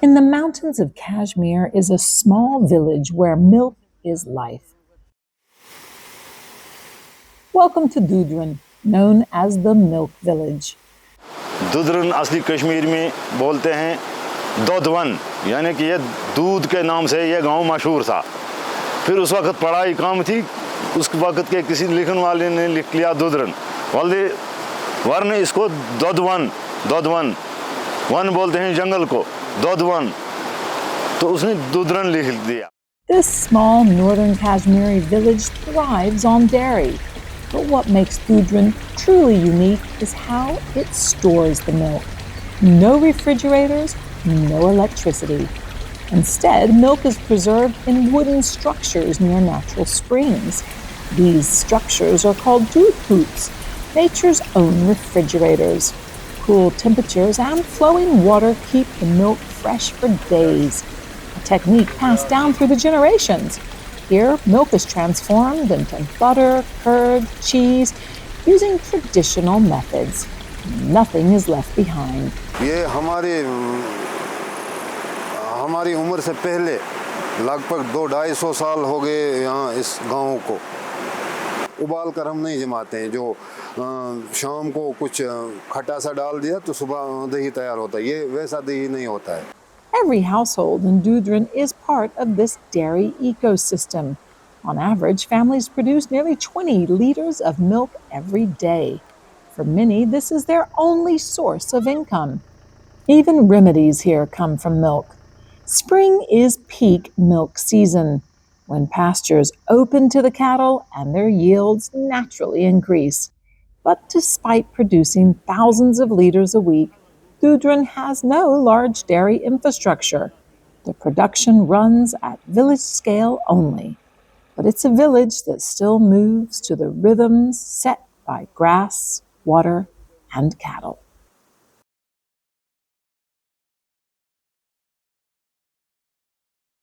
In the mountains of Kashmir is a small village where milk is life. Welcome to Dudran, known as the Milk Village. दुदरन असली कश्मीर में बोलते हैं दुधवन, यानी कि ये दूध के नाम से ये गांव मशहूर था। फिर उस वक्त पढ़ाई कम थी, उस वक्त के किसी लिखने वाले ने लिख लिया दुदरन, वरन इसको दुधवन दुधवन वन बोलते हैं जंगल को, दुधवन, तो उसने दुदरन लिख दिया। This small northern Kashmiri village thrives on dairy. But what makes Dudran truly unique is how it stores the milk. No refrigerators, no electricity. Instead, milk is preserved in wooden structures near natural springs. These structures are called dudh hoots, nature's own refrigerators. Cool temperatures and flowing water keep the milk fresh for days, a technique passed down through the generations. Here, milk is transformed into butter, curd, cheese, using traditional methods. Nothing is left behind. ये हमारी उम्र से पहले लगभग 200-250 साल हो गए यहाँ इस गांव को। उबाल कर हम नहीं जमाते हैं, जो शाम को कुछ खट्टा सा डाल दिया तो सुबह दही तैयार होता है। ये वैसा दही नहीं होता है। Every household in Dudran is part of this dairy ecosystem. On average, families produce nearly 20 liters of milk every day. For many, this is their only source of income. Even remedies here come from milk. Spring is peak milk season, when pastures open to the cattle and their yields naturally increase. But despite producing thousands of liters a week, Dudran has no large dairy infrastructure. The production runs at village scale only. But it's a village that still moves to the rhythms set by grass, water, and cattle.